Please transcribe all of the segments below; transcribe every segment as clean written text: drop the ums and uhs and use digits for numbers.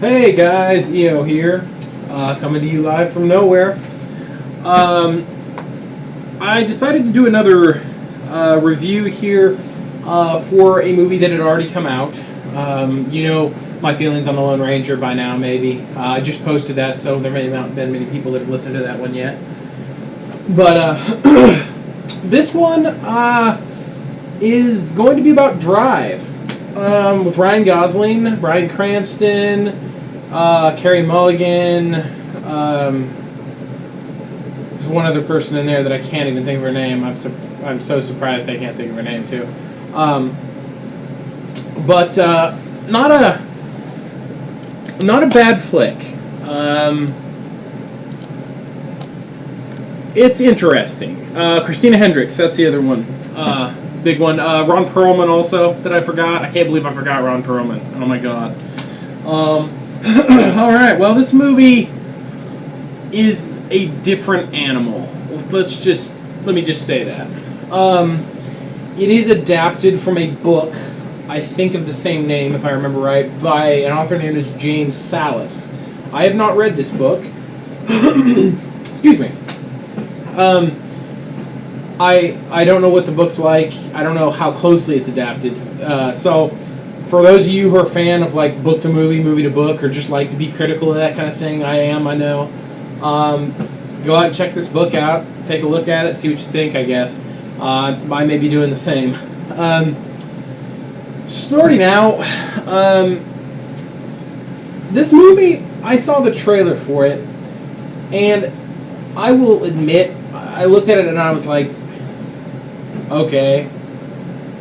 Hey guys, EO here, coming to you live from nowhere. I decided to do another review here for a movie that had already come out. You know my feelings on The Lone Ranger by now, maybe. I just posted that, so there may not have been many people that have listened to that one yet. But this one is going to be about Drive, with Ryan Gosling, Bryan Cranston, Carey Mulligan. There's one other person in there that I can't even think of her name. I'm so surprised I can't think of her name too. But not a bad flick. It's interesting. Christina Hendricks, that's the other one. Big one. Ron Perlman also, that I forgot. I can't believe I forgot Ron Perlman. Oh my god. Alright, well, this movie is a different animal. Let me just say that. It is adapted from a book, I think of the same name, if I remember right, by an author named as James Salas. I have not read this book. Excuse me. I don't know what the book's like. I don't know how closely it's adapted. So, for those of you who are a fan of like book to movie, movie to book, or just like to be critical of that kind of thing, I know. Go out and check this book out. Take a look at it, see what you think, I guess. I may be doing the same. Starting out, this movie, I saw the trailer for it, and I will admit, I looked at it and I was like, okay,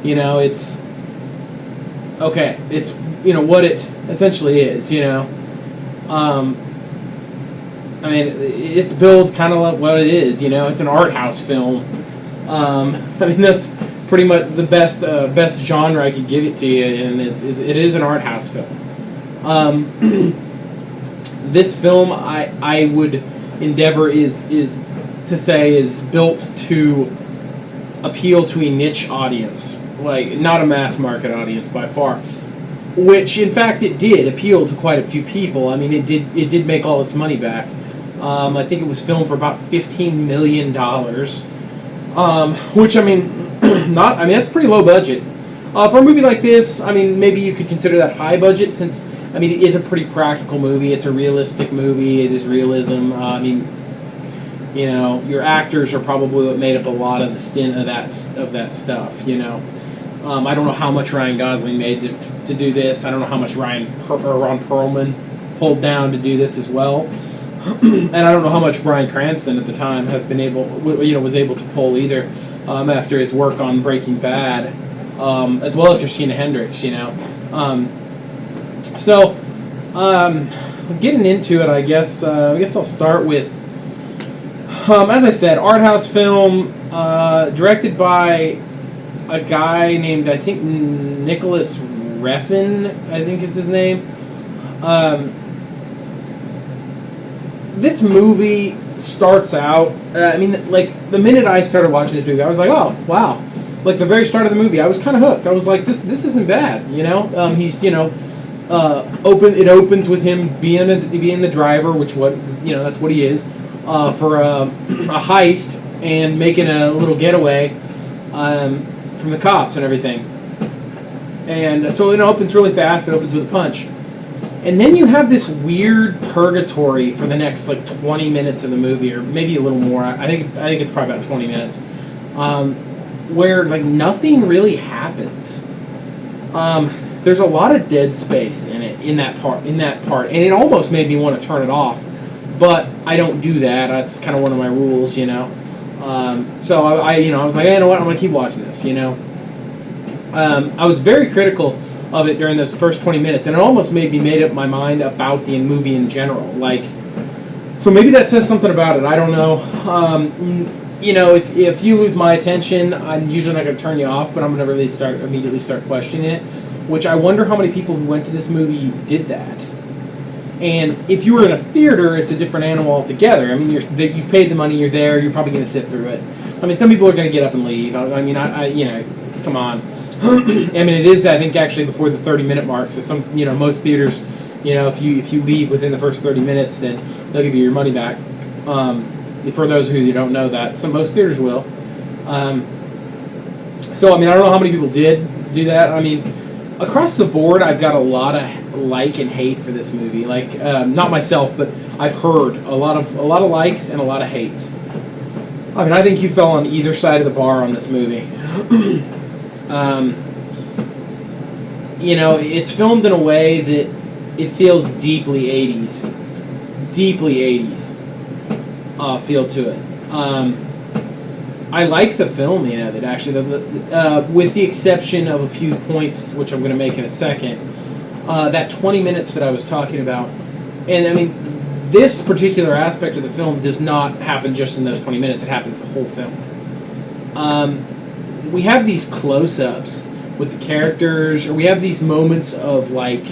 it's okay. It's, what it essentially is, I mean, it's billed kind of like what it is, it's an art house film. I mean, that's pretty much the best genre I could give it to you, and it is an art house film. This film, I would endeavor is to say is built to appeal to a niche audience, like not a mass market audience by far, which in fact it did appeal to quite a few people. I mean, it did make all its money back. I think it was filmed for about $15 million, which that's pretty low budget for a movie like this. I mean, maybe you could consider that high budget, since it is a pretty practical movie. It's a realistic movie. It is realism. Your actors are probably what made up a lot of the stint of that stuff. I don't know how much Ryan Gosling made to do this. I don't know how much Ron Perlman pulled down to do this as well, and I don't know how much Bryan Cranston at the time was able to pull either, after his work on Breaking Bad, as well as Christina Hendricks. So getting into it, I guess I'll start with. As I said, art house film, directed by a guy named, I think, Nicholas Refn, I think is his name. This movie starts out, the minute I started watching this movie, I was like, oh, wow. Like, the very start of the movie, I was kind of hooked. I was like, this isn't bad, He's, it opens with him being the driver, that's what he is. For a heist and making a little getaway from the cops and everything. And so it opens really fast. It opens with a punch. And then you have this weird purgatory for the next 20 minutes of the movie, or maybe a little more. I think it's probably about 20 minutes, where nothing really happens. There's a lot of dead space in that part, and it almost made me want to turn it off. But I don't do that. That's kind of one of my rules, So I was like, hey, you know what? I'm gonna keep watching this, I was very critical of it during those first 20 minutes, and it almost made up my mind about the movie in general. So maybe that says something about it. I don't know. If you lose my attention, I'm usually not gonna turn you off, but I'm gonna immediately start questioning it. Which I wonder how many people who went to this movie did that. And if you were in a theater, it's a different animal altogether. I mean, you've paid the money, you're there, you're probably going to sit through it. I mean, some people are going to get up and leave. Come on. I mean, it is, I think, actually before the 30-minute mark. So most theaters You know, if you leave within the first 30 minutes, then they'll give you your money back. For those who you don't know that, most theaters will. So I mean, I don't know how many people did do that. I mean, across the board, I've got a lot of like and hate for this movie. Like, not myself, but I've heard a lot of likes and a lot of hates. I mean, I think you fell on either side of the bar on this movie. You know, it's filmed in a way that it feels deeply 80s. Deeply 80s feel to it. I like the filming of it, actually, with the exception of a few points, which I'm going to make in a second. That 20 minutes that I was talking about, and I mean, this particular aspect of the film does not happen just in those 20 minutes, it happens the whole film. We have these close-ups with the characters, or we have these moments of, like,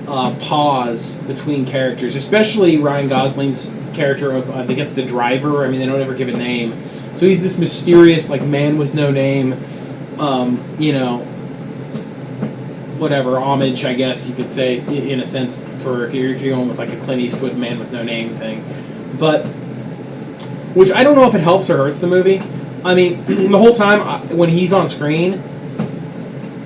pause between characters, especially Ryan Gosling's character of, I guess, the driver. I mean, they don't ever give a name. So he's this mysterious, like, man with no name, you know, whatever, homage, I guess you could say, in a sense, for if you're going with, like, a Clint Eastwood man with no name thing. But, which I don't know if it helps or hurts the movie. I mean, the whole time, when he's on screen,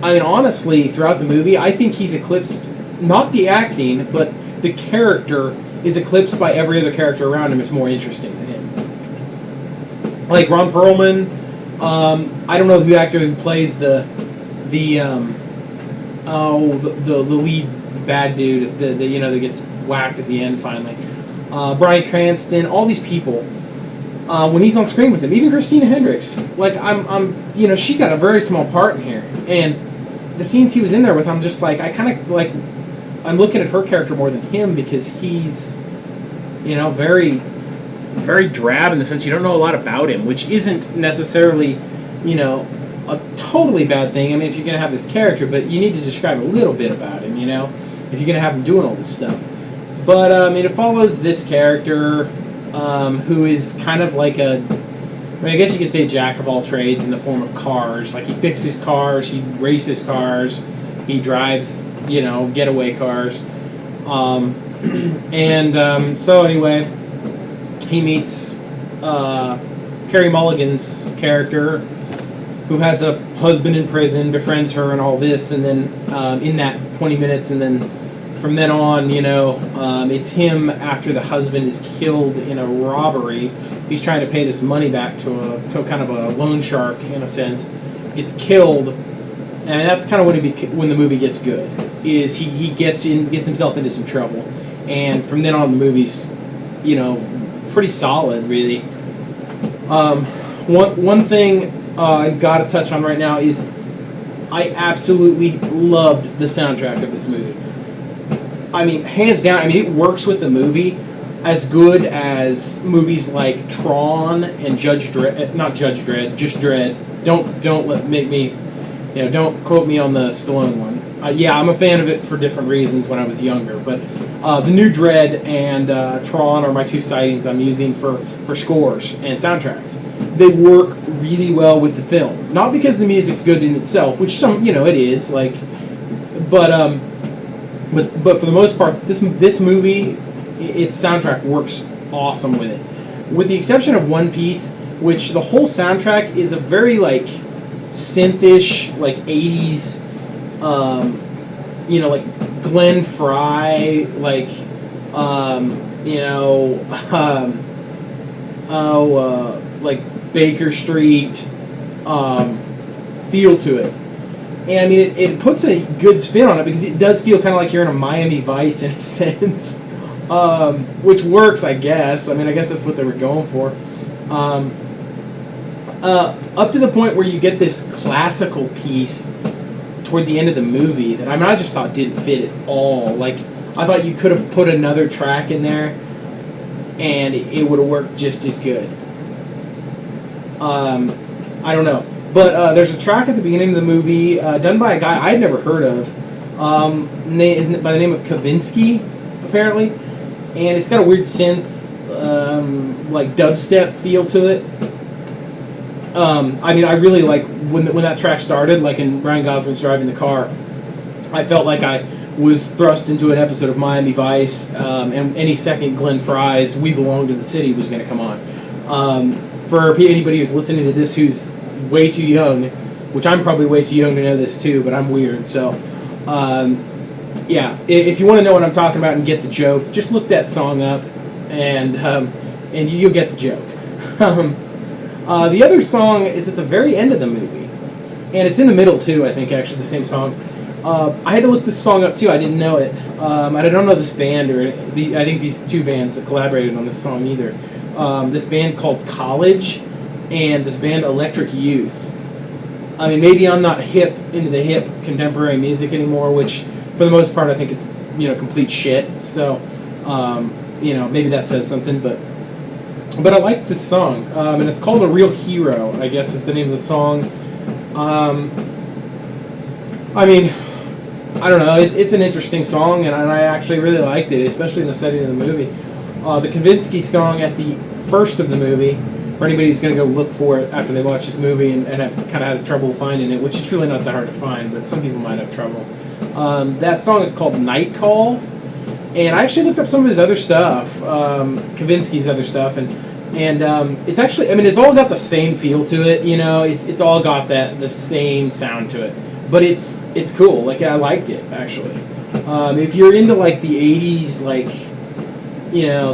I mean, honestly, throughout the movie, I think he's eclipsed, not the acting, but the character is eclipsed by every other character around him is more interesting than him. Like Ron Perlman, I don't know the actor who plays the lead bad dude, the you know, that gets whacked at the end finally. Bryan Cranston, all these people. When he's on screen with him, even Christina Hendricks, like I'm you know, she's got a very small part in here, and the scenes he was in there with, I'm just like, I kind of like, I'm looking at her character more than him because he's, you know, very, very drab in the sense you don't know a lot about him, which isn't necessarily, you know, a totally bad thing. I mean, if you're going to have this character, but you need to describe a little bit about him, you know, if you're going to have him doing all this stuff. But, it follows this character who is kind of like I mean, I guess you could say jack of all trades in the form of cars. Like, he fixes cars, he races cars, he drives, you know, getaway cars. So anyway, he meets Carey Mulligan's character, who has a husband in prison, befriends her and all this, and then in that 20 minutes, and then from then on, you know, it's him after the husband is killed in a robbery. He's trying to pay this money back to kind of a loan shark, in a sense. Gets killed, and that's kind of when the movie gets good. Is he gets himself into some trouble, and from then on the movie's, you know, pretty solid, really. One thing I've got to touch on right now is I absolutely loved the soundtrack of this movie. I mean, hands down. I mean, it works with the movie as good as movies like Tron and Judge Dredd. Not Judge Dredd, just Dredd. Don't make me, you know, don't quote me on the Stallone one. Yeah, I'm a fan of it for different reasons when I was younger, but the new Dredd and Tron are my two sightings I'm using for scores and soundtracks. They work really well with the film. Not because the music's good in itself, which some, you know, it is, like, but for the most part, this movie, its soundtrack works awesome with it. With the exception of one piece, which the whole soundtrack is a very, like, synth-ish, like, 80s, you know, like Glenn Frey, like, you know, like Baker Street feel to it. And I mean, it puts a good spin on it because it does feel kind of like you're in a Miami Vice in a sense, which works, I guess. I mean, I guess that's what they were going for. Up to the point where you get this classical piece toward the end of the movie that, I mean, I just thought didn't fit at all. Like, I thought you could have put another track in there and it would have worked just as good. I don't know. But there's a track at the beginning of the movie done by a guy I'd never heard of, by the name of Kavinsky, apparently. And it's got a weird synth, like dubstep feel to it. I mean, I really like when that track started, like in Ryan Gosling's driving the car. I felt like I was thrust into an episode of Miami Vice, and any second Glenn Fry's "We Belong to the City" was going to come on. For anybody who's listening to this who's way too young, which I'm probably way too young to know this too, but I'm weird, so yeah. If you want to know what I'm talking about and get the joke, just look that song up, and you'll get the joke. The other song is at the very end of the movie, and it's in the middle too, I think, actually, the same song. I had to look this song up too, I didn't know it. I don't know this band, I think these two bands that collaborated on this song either. This band called College, and this band Electric Youth. I mean, maybe I'm not into the hip contemporary music anymore, which for the most part I think it's, complete shit. So, maybe that says something, but I like this song, and it's called "A Real Hero," I guess is the name of the song. I mean, I don't know, it's an interesting song, and I actually really liked it, especially in the setting of the movie. The Kavinsky song at the first of the movie, for anybody who's going to go look for it after they watch this movie and have kind of had trouble finding it, which is really not that hard to find, but some people might have trouble. That song is called "Night Call," and I actually looked up some of his other stuff, Kavinsky's other stuff, and it's actually, I mean, it's all got the same feel to it, it's all got the same sound to it, but it's cool. Like, I liked it, actually. If you're into like the 80s, like,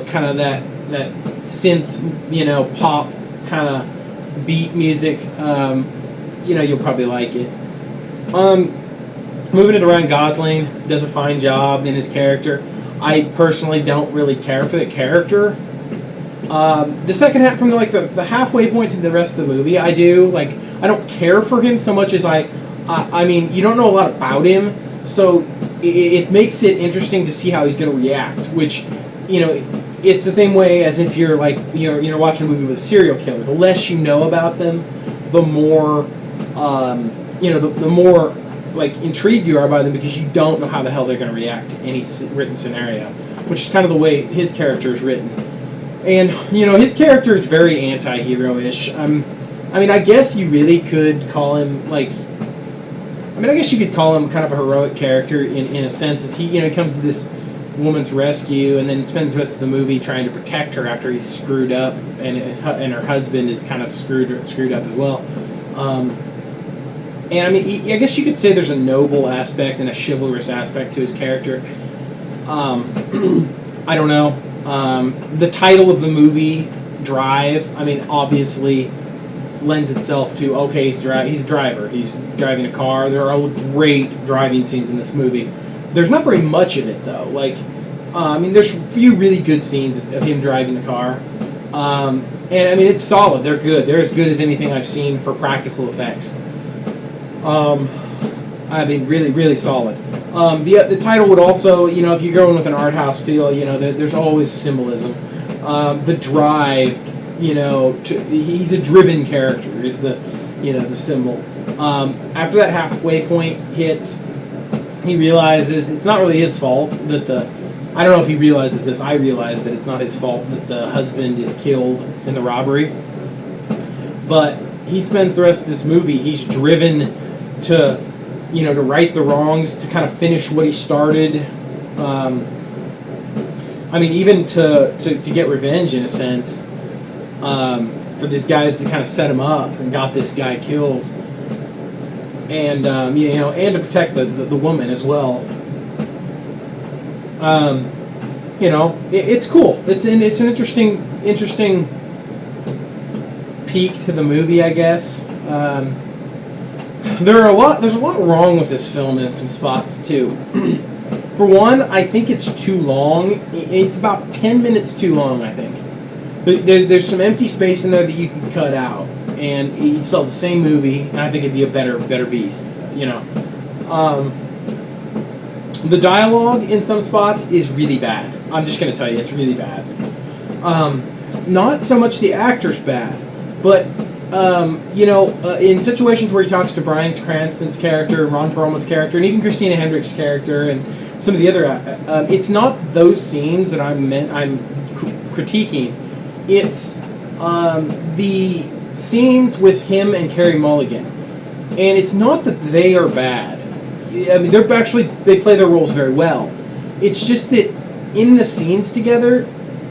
kind of that synth, pop kind of beat music, you'll probably like it. Moving into Ryan Gosling, does a fine job in his character. I personally don't really care for the character. The second half, from the halfway point to the rest of the movie, I do. Like, I don't care for him so much as I mean, you don't know a lot about him, so it makes it interesting to see how he's going to react, which, it's the same way as if you're like, you're watching a movie with a serial killer. The less you know about them, the more, the more like intrigued you are by them, because you don't know how the hell they're going to react to any written scenario, which is kind of the way his character is written. And his character is very anti-hero-ish. I mean, I guess you really could call him like, I guess you could call him kind of a heroic character in a sense, as he comes to this woman's rescue and then spends the rest of the movie trying to protect her after he's screwed up, and her husband is kind of screwed up as well. And I mean, I guess you could say there's a noble aspect and a chivalrous aspect to his character. I don't know. The title of the movie, Drive, I mean, obviously lends itself to, okay, he's a driver. He's driving a car. There are great driving scenes in this movie. There's not very much of it, though. Like, I mean, there's a few really good scenes of him driving the car. And, I mean, it's solid. They're good. They're as good as anything I've seen for practical effects. I mean, really, really solid. The title would also, if you're going with an art house feel, there's always symbolism. The drive, he's a driven character is the symbol. After that halfway point hits, he realizes it's not really his fault that I don't know if he realizes this, I realize that it's not his fault that the husband is killed in the robbery. But he spends the rest of this movie, he's driven to, to right the wrongs, to kind of finish what he started. I mean, even to get revenge in a sense, for these guys to kind of set him up and got this guy killed, and and to protect the woman as well. It's cool. It's an interesting peek to the movie, I guess. There's a lot wrong with this film in some spots too. For one, I think it's too long. It's about 10 minutes too long, I think. There's some empty space in there that you can cut out, and you'd still have the same movie, and I think it'd be a better beast. The dialogue in some spots is really bad. I'm just going to tell you, it's really bad. Not so much the actor's bad, but in situations where he talks to Bryan Cranston's character, Ron Perlman's character, and even Christina Hendricks' character, and some of the other, it's not those scenes that I'm critiquing. It's the scenes with him and Carey Mulligan, and it's not that they are bad. I mean, they play their roles very well. It's just that in the scenes together,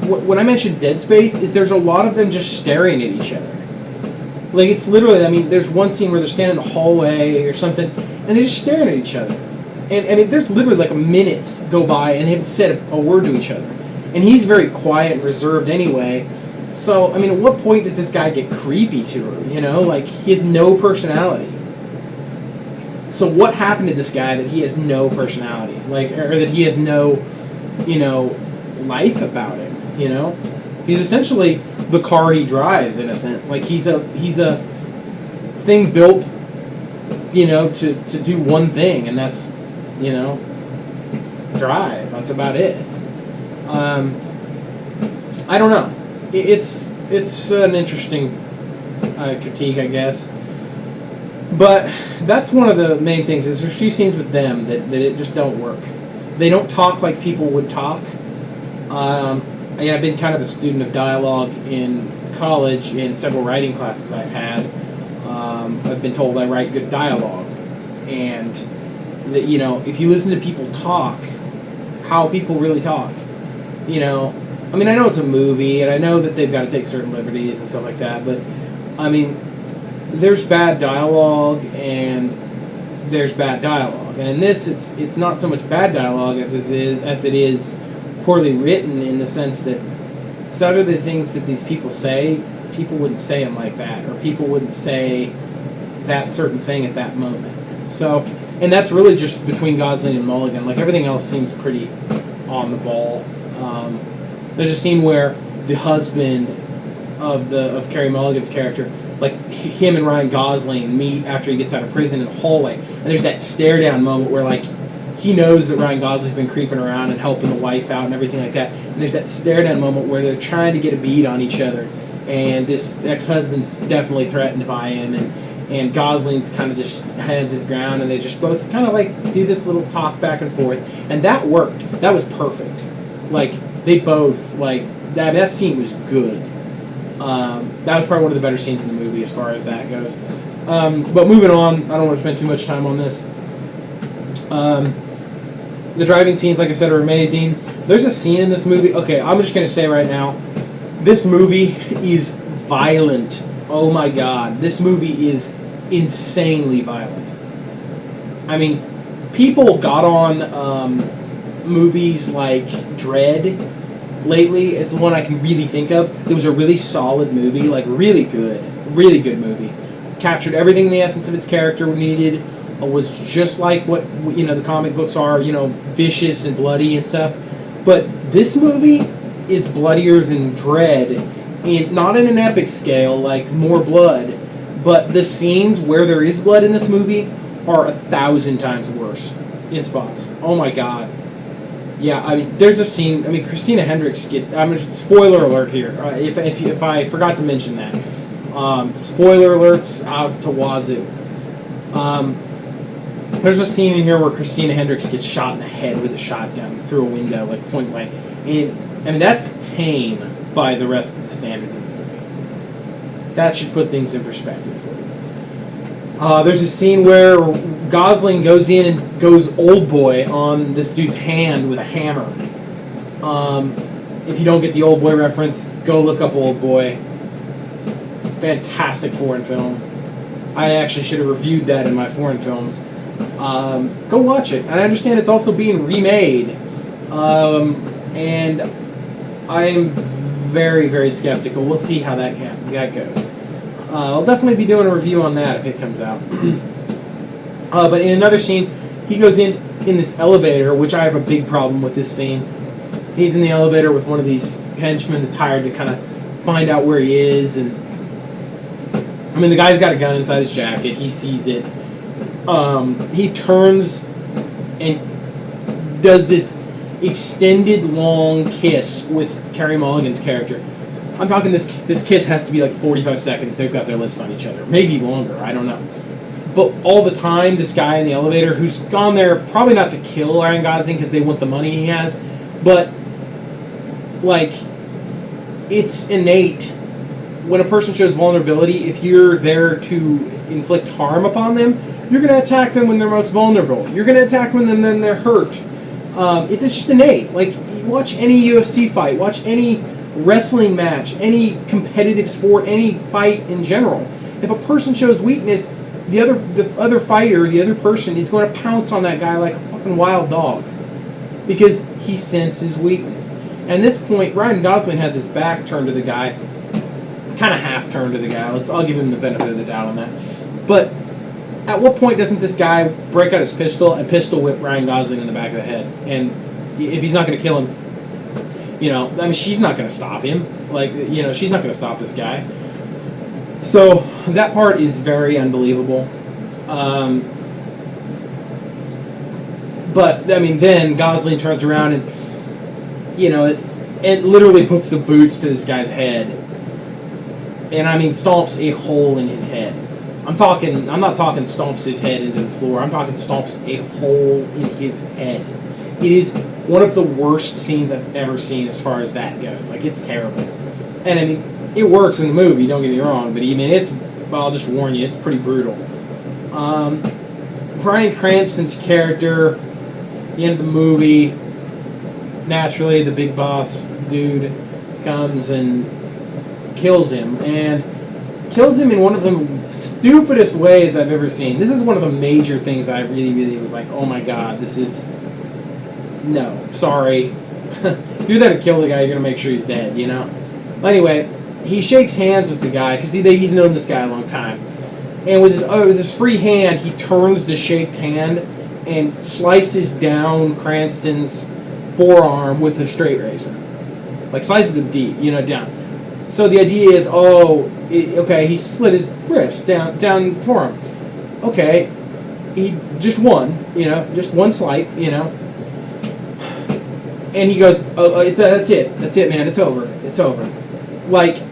when I mentioned Dead Space, is there's a lot of them just staring at each other. Like, it's literally, I mean, there's one scene where they're standing in the hallway or something, and they're just staring at each other. And there's literally like minutes go by, and they haven't said a word to each other. And he's very quiet and reserved anyway. So, I mean, at what point does this guy get creepy to her, you know? Like, he has no personality. So what happened to this guy that he has no personality? Like, or that he has no, you know, life about him, you know? He's essentially the car he drives, in a sense. Like, he's a thing built, you know, to do one thing, and that's, you know, drive. That's about it. I don't know. It's an interesting critique, I guess. But that's one of the main things. Is there's a few scenes with them that it just don't work. They don't talk like people would talk. I've been kind of a student of dialogue in college in several writing classes I've had. I've been told I write good dialogue, and that, you know, if you listen to people talk, how people really talk, you know. I mean, I know it's a movie, and I know that they've got to take certain liberties and stuff like that, but I mean, there's bad dialogue and there's bad dialogue, and in this, it's not so much bad dialogue as it is poorly written, in the sense that some of the things that these people say, people wouldn't say them like that, or people wouldn't say that certain thing at that moment. So, and that's really just between Gosling and Mulligan. Like, everything else seems pretty on the ball. There's a scene where the husband of Carey Mulligan's character, like, him and Ryan Gosling meet after he gets out of prison in the hallway, and there's that stare down moment where, like, he knows that Ryan Gosling's been creeping around and helping the wife out and everything like that, and there's that stare down moment where they're trying to get a bead on each other, and this ex-husband's definitely threatened by him, and Gosling's kind of just hands his ground, and they just both kind of like do this little talk back and forth, and that worked. That was perfect. Like, they both, like, that scene was good. That was probably one of the better scenes in the movie as far as that goes. But moving on, I don't want to spend too much time on this. The driving scenes, like I said, are amazing. There's a scene in this movie. Okay, I'm just going to say right now, this movie is violent. Oh my God. This movie is insanely violent. I mean, people got on movies like Dread lately. It's the one I can really think of. It was a really solid movie, like really good movie. Captured everything the essence of its character needed. Was just like what, you know, the comic books are, you know, vicious and bloody and stuff. But this movie is bloodier than Dread, not in an epic scale, like more blood, but the scenes where there is blood in this movie are 1,000 times worse in spots. Oh my God. Yeah, I mean, there's a scene. I mean, Christina Hendricks spoiler alert here. If I forgot to mention that, spoiler alerts out to wazoo. There's a scene in here where Christina Hendricks gets shot in the head with a shotgun through a window, like point blank. And I mean, that's tame by the rest of the standards of the movie. That should put things in perspective for you. There's a scene where Gosling goes in and goes old boy on this dude's hand with a hammer. If you don't get the old boy reference, go look up Old Boy. Fantastic foreign film. I actually should have reviewed that in my foreign films. Go watch it. And I understand it's also being remade. And I am very, very skeptical. We'll see how that goes. I'll definitely be doing a review on that if it comes out. But in another scene, he goes in this elevator, which I have a big problem with this scene. He's in the elevator with one of these henchmen that's hired to kind of find out where he is. And I mean, the guy's got a gun inside his jacket. He sees it. He turns and does this extended long kiss with Carey Mulligan's character. I'm talking this kiss has to be like 45 seconds. They've got their lips on each other. Maybe longer. I don't know. But all the time, this guy in the elevator who's gone there probably not to kill Ryan Gosling because they want the money he has, but like, it's innate when a person shows vulnerability. If you're there to inflict harm upon them, You're going to attack them when they're most vulnerable. You're going to attack them when they're hurt. It's just innate. Like, watch any UFC fight, watch any wrestling match, any competitive sport, any fight in general. If a person shows weakness, the other fighter, the other person is going to pounce on that guy like a fucking wild dog because he senses weakness. And at this point, Ryan Gosling has his back turned to the guy, kind of half turned to the guy. I'll give him the benefit of the doubt on that. But at what point doesn't this guy break out his pistol and pistol whip Ryan Gosling in the back of the head? And if he's not going to kill him, I mean, she's not going to stop him. Like, she's not going to stop this guy. So that part is very unbelievable. But, I mean, then Gosling turns around and, it literally puts the boots to this guy's head. And, I mean, stomps a hole in his head. I'm not talking stomps his head into the floor. I'm talking stomps a hole in his head. It is one of the worst scenes I've ever seen as far as that goes. Like, it's terrible. And, I mean, it works in the movie, don't get me wrong, but, I mean, I'll just warn you, it's pretty brutal. Bryan Cranston's character, the end of the movie, naturally, the big boss dude comes and kills him. And kills him in one of the stupidest ways I've ever seen. This is one of the major things I really, really was like, oh my god, this is... No, sorry. If you're there to kill the guy, you're going to make sure he's dead, Well, anyway, he shakes hands with the guy, because he's known this guy a long time. And with his free hand, he turns the shaked hand and slices down Cranston's forearm with a straight razor. Like, slices him deep, down. So the idea is, okay, he slit his wrist down the forearm. Okay, he just won, just one slice, And he goes, that's it, man, it's over. Like,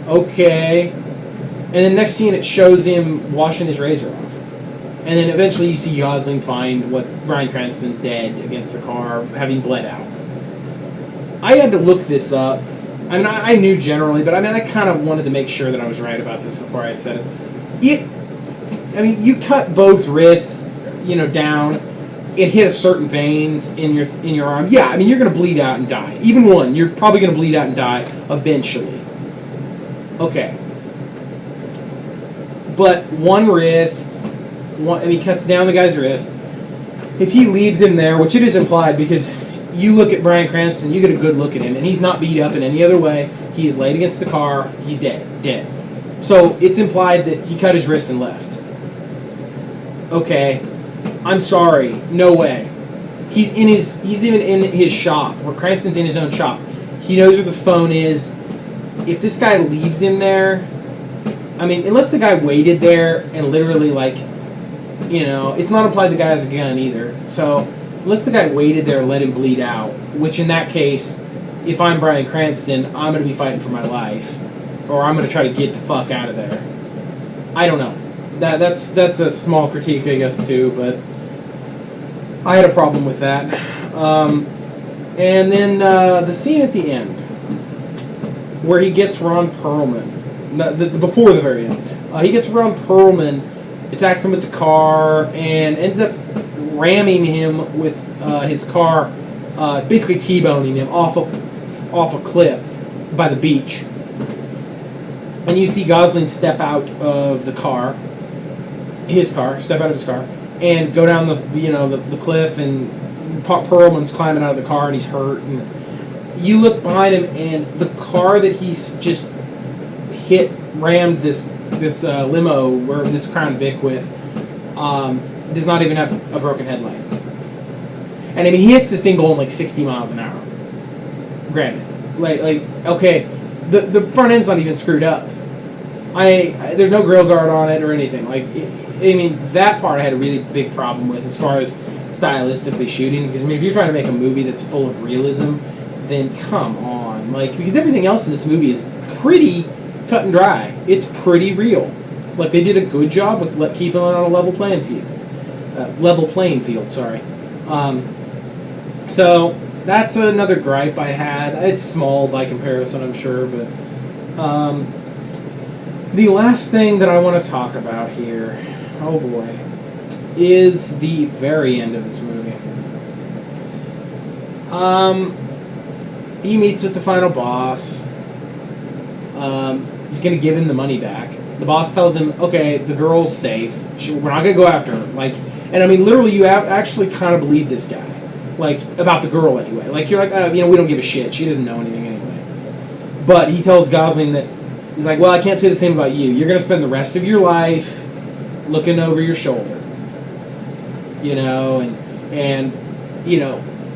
okay. And then next scene, it shows him washing his razor off. And then eventually you see Gosling find Bryan Cranston's dead against the car, having bled out. I had to look this up. I mean, I knew generally, but I mean, I kind of wanted to make sure that I was right about this before I said it. I mean, you cut both wrists, down, and hit a certain veins in your arm. Yeah, I mean, you're going to bleed out and die. Even one, you're probably going to bleed out and die eventually. Okay. But one wrist, he cuts down the guy's wrist. If he leaves him there, which it is implied because you look at Bryan Cranston, you get a good look at him, and he's not beat up in any other way. He is laid against the car. He's dead. So it's implied that he cut his wrist and left. Okay, I'm sorry, no way. He's even in his shop, where Cranston's in his own shop. He knows where the phone is. If this guy leaves him there, I mean, unless the guy waited there and literally, like, it's not implied the guy has a gun either. So unless the guy waited there and let him bleed out, which in that case, if I'm Bryan Cranston, I'm going to be fighting for my life, or I'm going to try to get the fuck out of there. I don't know. That's a small critique, I guess, too, but I had a problem with that. And then the scene at the end, where he gets Ron Perlman, before the very end, he gets Ron Perlman, attacks him with the car, and ends up ramming him with his car, basically T-boning him off a cliff by the beach. And you see Gosling step out of the car, and go down the cliff, and Perlman's climbing out of the car, and he's hurt. And you look behind him, and the car that he's just rammed this limo, or this Crown Vic with, does not even have a broken headlight. And I mean, he hits this thing going like 60 miles an hour. Granted, like okay, the front end's not even screwed up. There's no grill guard on it or anything. Like, I mean, that part I had a really big problem with as far as stylistically shooting. Because I mean, if you're trying to make a movie that's full of realism, then come on, like, because everything else in this movie is pretty cut and dry. It's pretty real. Like, they did a good job with keeping it on a level playing field. So that's another gripe I had. It's small by comparison, I'm sure, but the last thing that I want to talk about here, oh boy, is the very end of this movie. He meets with the final boss. He's going to give him the money back. The boss tells him, okay, the girl's safe. We're not going to go after her. Like, and I mean, literally, you actually kind of believe this guy. Like, about the girl anyway. Like, you're like, we don't give a shit. She doesn't know anything anyway. But he tells Gosling that, he's like, well, I can't say the same about you. You're going to spend the rest of your life looking over your shoulder. And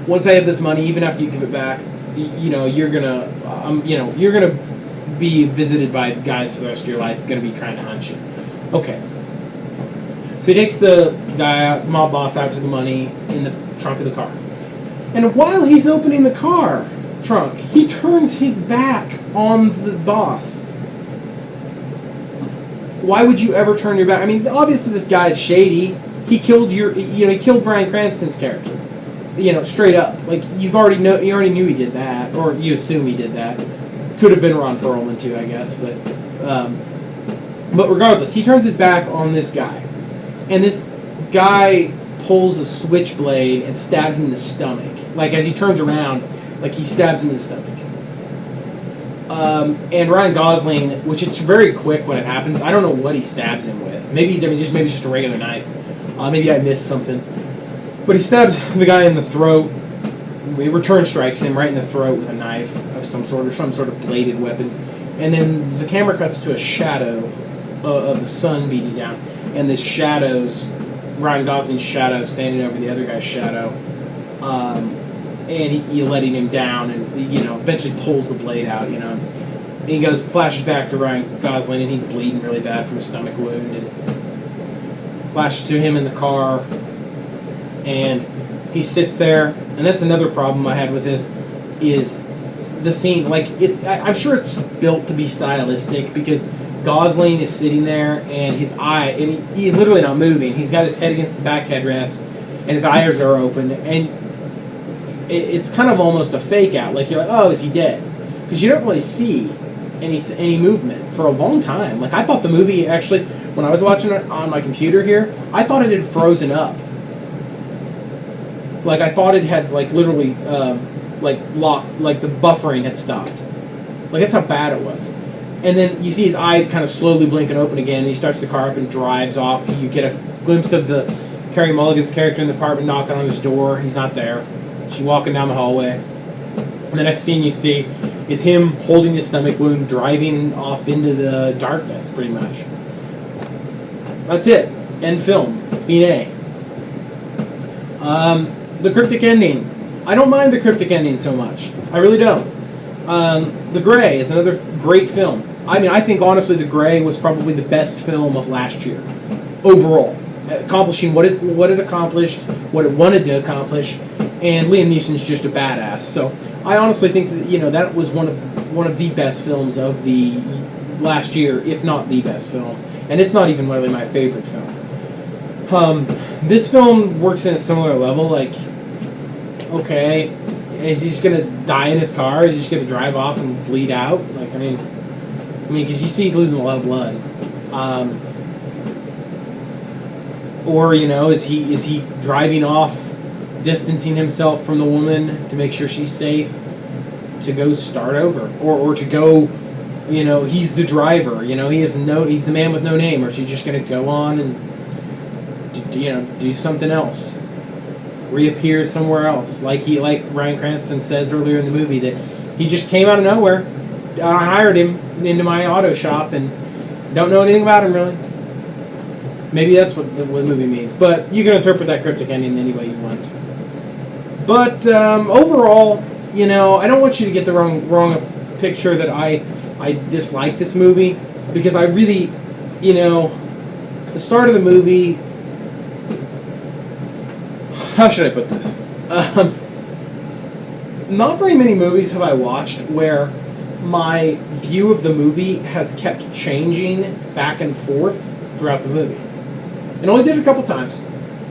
once I have this money, even after you give it back, you're gonna be visited by guys for the rest of your life, gonna be trying to hunt you. Okay. So he takes the mob boss out to the money in the trunk of the car. And while he's opening the car trunk, he turns his back on the boss. Why would you ever turn your back? I mean, obviously this guy's shady. He killed he killed Bryan Cranston's character. Straight up. Like, you already knew he did that, or you assume he did that. Could have been Ron Perlman too, I guess, but regardless, he turns his back on this guy, and this guy pulls a switchblade and stabs him in the stomach. Like, as he turns around, like, he stabs him in the stomach. And Ryan Gosling, which it's very quick when it happens. I don't know what he stabs him with. Maybe it's just a regular knife. Maybe I missed something. But he stabs the guy in the throat. He return strikes him right in the throat with a knife of some sort of bladed weapon. And then the camera cuts to a shadow of the sun beating down, and this shadow's Ryan Gosling's shadow standing over the other guy's shadow, and he letting him down, and eventually pulls the blade out. And he flashes back to Ryan Gosling, and he's bleeding really bad from a stomach wound, and flashes to him in the car. And he sits there, and that's another problem I had with this, is the scene. Like, I'm sure it's built to be stylistic, because Gosling is sitting there, and his eye, and he's literally not moving. He's got his head against the back headrest, and his eyes are open, and it's kind of almost a fake out. Like, you're like, oh, is he dead? Because you don't really see any movement for a long time. Like, I thought the movie, actually, when I was watching it on my computer here, I thought it had frozen up. Like, I thought it had, like, literally, like the buffering had stopped. Like, that's how bad it was. And then you see his eye kind of slowly blinking open again, and he starts the car up and drives off. You get a glimpse of the Carey Mulligan's character in the apartment knocking on his door. He's not there. She's walking down the hallway. And the next scene you see is him holding his stomach wound, driving off into the darkness, pretty much. That's it. End film. Fine. The cryptic ending. I don't mind the cryptic ending so much. I really don't. The Grey is another great film. I mean, I think, honestly, The Grey was probably the best film of last year. Overall. Accomplishing what it accomplished, what it wanted to accomplish, and Liam Neeson's just a badass. So I honestly think that, that was one of the best films of the last year, if not the best film. And it's not even really my favorite film. This film works in a similar level. Like, okay, is he just gonna die in his car? Is he just gonna drive off and bleed out? Like, I mean, because you see he's losing a lot of blood. Or, is he driving off, distancing himself from the woman to make sure she's safe, to go start over, or to go, he's the driver. He's the man with no name, or is he just gonna go on and do something else? Reappear somewhere else, like Ryan Cranston says earlier in the movie, that he just came out of nowhere. I hired him into my auto shop and don't know anything about him really. Maybe that's what the movie means, but you can interpret that cryptic ending any way you want. But overall, I don't want you to get the wrong picture that I dislike this movie, because I really, the start of the movie. How should I put this? Not very many movies have I watched where my view of the movie has kept changing back and forth throughout the movie. It only did it a couple times,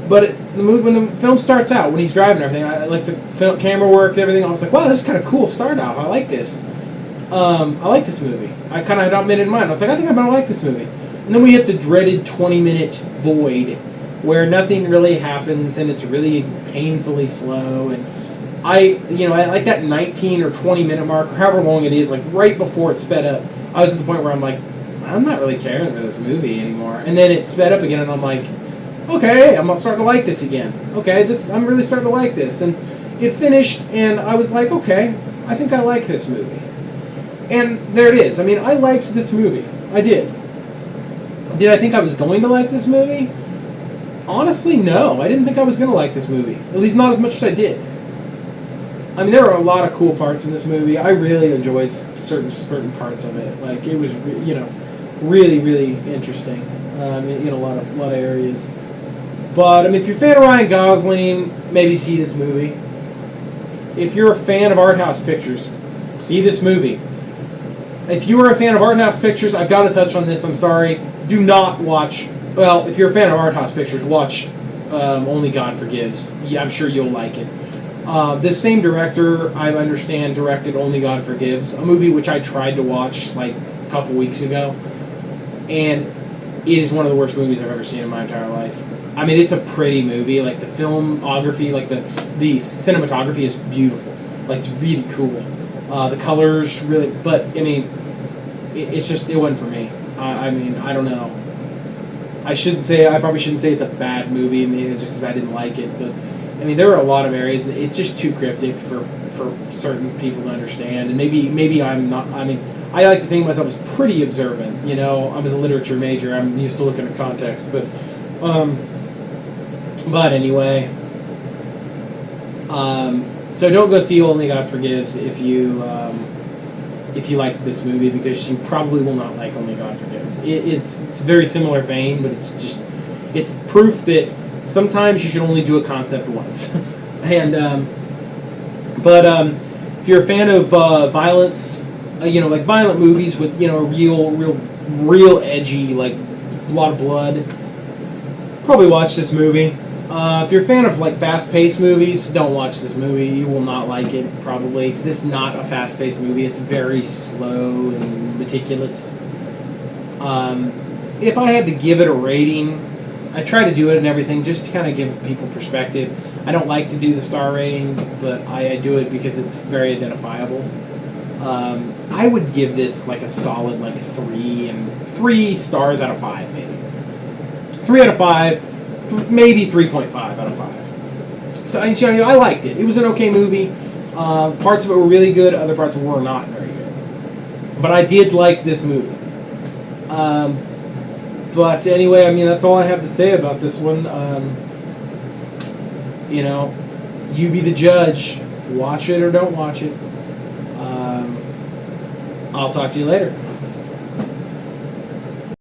but when the film starts out, when he's driving everything, I like the camera work, everything. I was like, wow, this is kind of cool start out. I like this. I like this movie. I kind of had made it in mind. I was like, I think I'm gonna like this movie. And then we hit the dreaded 20-minute void where nothing really happens and it's really painfully slow. And I like that 19 or 20 minute mark, or however long it is, like right before it sped up. I was at the point where I'm like, I'm not really caring for this movie anymore. And then it sped up again, and I'm like, okay, I'm starting to like this again. Okay, I'm really starting to like this. And it finished, and I was like, okay, I think I like this movie. And there it is. I mean, I liked this movie. I did. Did I think I was going to like this movie? Honestly, no. I didn't think I was going to like this movie. At least not as much as I did. I mean, there are a lot of cool parts in this movie. I really enjoyed certain parts of it. Like, it was, really, really interesting in a lot of areas. But, I mean, if you're a fan of Ryan Gosling, maybe see this movie. If you're a fan of art house pictures, see this movie. If you are a fan of art house pictures, I've got to touch on this, I'm sorry. Do not watch, well, if you're a fan of art house pictures, watch Only God Forgives. Yeah, I'm sure you'll like it. This same director, I understand, directed Only God Forgives, a movie which I tried to watch like a couple weeks ago, and it is one of the worst movies I've ever seen in my entire life. I mean, it's a pretty movie. Like, the filmography, like the cinematography is beautiful. Like, it's really cool. The colors really, but I mean, it's just, it wasn't for me. I mean, I don't know. I probably shouldn't say it's a bad movie. I mean, just because I didn't like it, but I mean, there are a lot of areas that it's just too cryptic for certain people to understand, and maybe I'm not. I mean, I like to think of myself as pretty observant. I was a literature major. I'm used to looking at context, but anyway. So don't go see Only God Forgives if you like this movie, because you probably will not like Only God Forgives. It's a very similar vein, but it's proof that sometimes you should only do a concept once. And if you're a fan of violence, like violent movies with real edgy, like a lot of blood, probably watch this movie. If you're a fan of like fast-paced movies, don't watch this movie. You will not like it, probably, because it's not a fast-paced movie. It's very slow and meticulous. If I had to give it a rating, I try to do it and everything just to kind of give people perspective. I don't like to do the star rating, but I do it because it's very identifiable. I would give this like a solid 3 stars out of 5, maybe 3 out of 5. Maybe 3.5 out of 5. So I liked it. It was an okay movie. Parts of it were really good. Other parts were not very good. But I did like this movie. But anyway, I mean, that's all I have to say about this one. You be the judge. Watch it or don't watch it. I'll talk to you later.